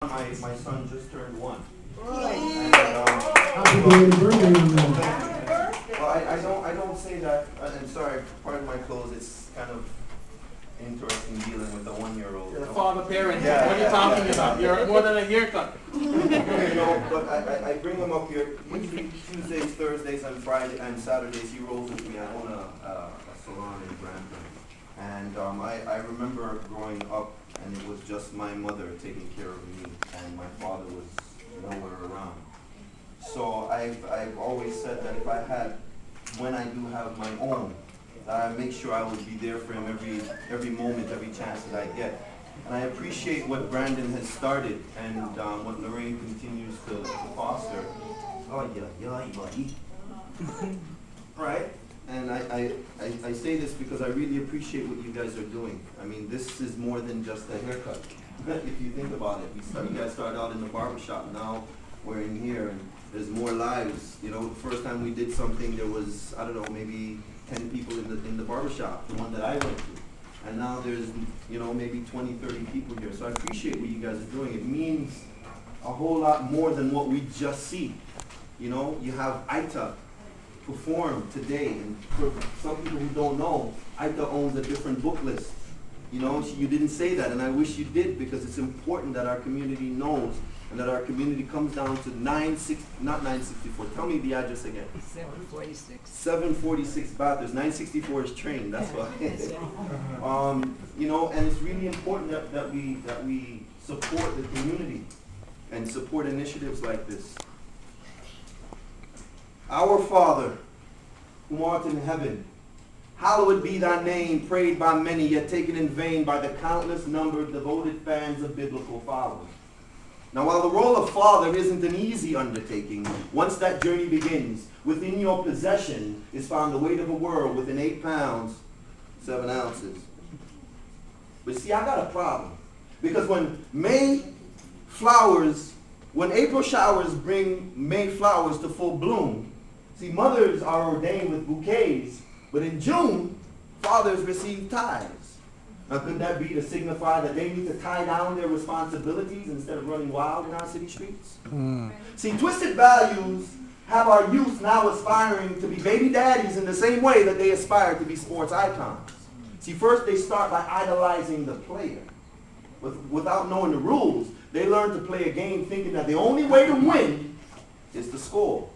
My son just turned 1. And, Happy belated birthday, young man. well, I don't say that, and sorry, pardon my clothes, it's kind of interesting dealing with a 1-year-old. You're a father parent. Yeah, What are you yeah, talking yeah. about? You're more than a haircut. But I bring him up here, usually Tuesdays, Thursdays, and Friday, and Saturdays, he rolls with me. I own a salon in Brampton. And I remember growing up, and it was just my mother taking care of me, and my father was nowhere around. So I've always said that if I had, when I do have my own, that I make sure I would be there for him every moment, every chance that I get. And I appreciate what Brandon has started and what Lorraine continues to foster. Oh yeah, buddy. Right? And I say this because I really appreciate what you guys are doing. I mean, this is more than just a haircut. If you think about it, you guys started out in the barbershop. Now we're in here, and there's more lives. You know, the first time we did something, there was, I don't know, maybe 10 people in the barbershop, the one that I went to. And now there's, you know, maybe 20, 30 people here. So I appreciate what you guys are doing. It means a whole lot more than what we just see. You know, you have Aita perform today, and for some people who don't know, Aita owns a different book list. You know, you didn't say that, and I wish you did, because it's important that our community knows, and that our community comes down to not 964. Tell me the address again. 746. 746 Bathurst. 964 is trained. That's why. You know, and it's really important that we support the community and support initiatives like this. Our Father, who art in heaven, hallowed be thy name, prayed by many, yet taken in vain by the countless numbered devoted fans of biblical followers. Now, while the role of father isn't an easy undertaking, once that journey begins, within your possession is found the weight of a world within 8 pounds, 7 ounces. But see, I got a problem. Because when April showers bring May flowers to full bloom, see, mothers are ordained with bouquets, but in June, fathers receive tithes. Now, could that be to signify that they need to tie down their responsibilities instead of running wild in our city streets? See, twisted values have our youth now aspiring to be baby daddies in the same way that they aspire to be sports icons. See, first they start by idolizing the player. Without knowing the rules, they learn to play a game thinking that the only way to win is to score.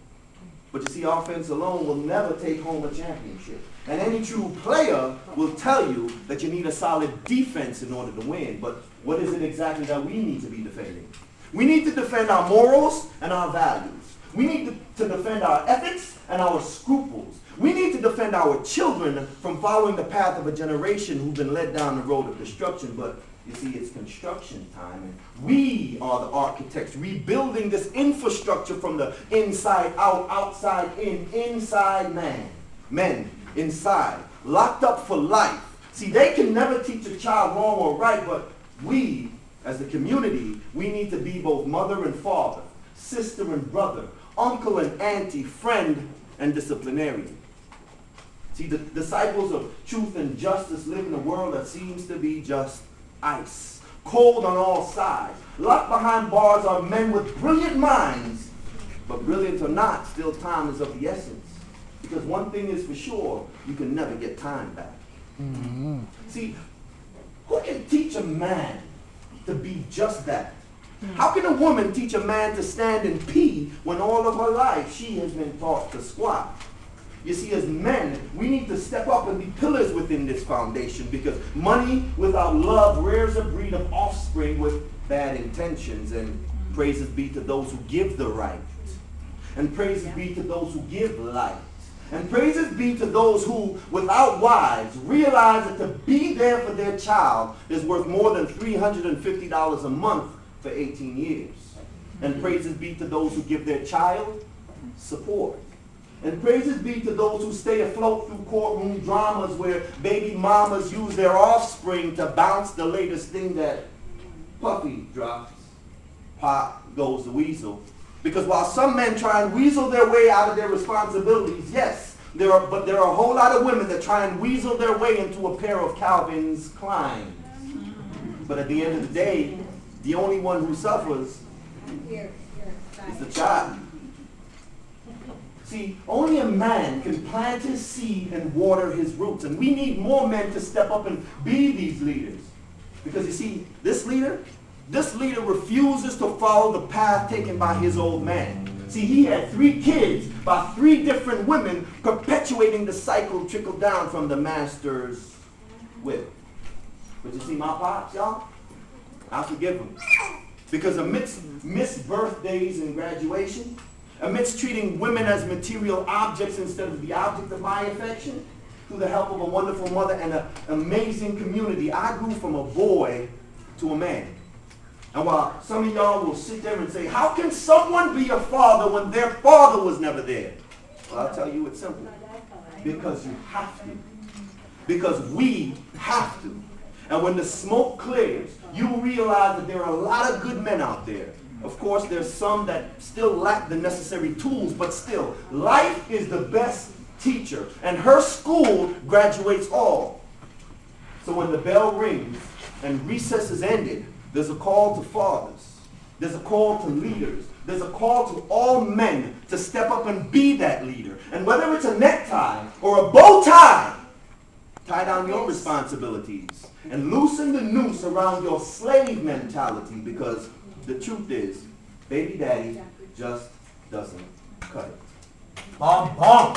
But you see, offense alone will never take home a championship. And any true player will tell you that you need a solid defense in order to win. But what is it exactly that we need to be defending? We need to defend our morals and our values. We need to defend our ethics and our scruples. We need to defend our children from following the path of a generation who've been led down the road of destruction. But you see, it's construction time, and we are the architects rebuilding this infrastructure from the inside out, outside in, inside man. Men, inside, locked up for life. See, they can never teach a child wrong or right, but we, as the community, we need to be both mother and father, sister and brother, uncle and auntie, friend and disciplinarian. See, the disciples of truth and justice live in a world that seems to be just ice, cold on all sides. Locked behind bars are men with brilliant minds, but brilliant or not, still time is of the essence. Because one thing is for sure, you can never get time back. See, who can teach a man to be just that? How can a woman teach a man to stand and pee when all of her life she has been taught to squat? You see, as men, we need to step up and be pillars within this foundation, because money without love rears a breed of offspring with bad intentions. And praises be to those who give the right. And praises be to those who give light. And praises be to those who, without wives, realize that to be there for their child is worth more than $350 a month for 18 years. And praises be to those who give their child support. And praises be to those who stay afloat through courtroom dramas where baby mamas use their offspring to bounce the latest thing that Puffy drops. Pop goes the weasel. Because while some men try and weasel their way out of their responsibilities, yes, there are a whole lot of women that try and weasel their way into a pair of Calvin Kleins. But at the end of the day, the only one who suffers is the child. See, only a man can plant his seed and water his roots. And we need more men to step up and be these leaders. Because you see, this leader refuses to follow the path taken by his old man. See, he had 3 kids by 3 different women, perpetuating the cycle trickled down from the master's whip. But you see, my pops, y'all, I forgive him. Because amidst missed birthdays and graduation, amidst treating women as material objects instead of the object of my affection, through the help of a wonderful mother and an amazing community, I grew from a boy to a man. And while some of y'all will sit there and say, how can someone be a father when their father was never there? Well, I'll tell you it's simple. Because you have to. Because we have to. And when the smoke clears, you will realize that there are a lot of good men out there. Of course, there's some that still lack the necessary tools, but still, life is the best teacher. And her school graduates all. So when the bell rings and recess is ended, there's a call to fathers. There's a call to leaders. There's a call to all men to step up and be that leader. And whether it's a necktie or a bow tie, tie down your responsibilities and loosen the noose around your slave mentality, because the truth is, baby daddy just doesn't cut it. Bom, bom.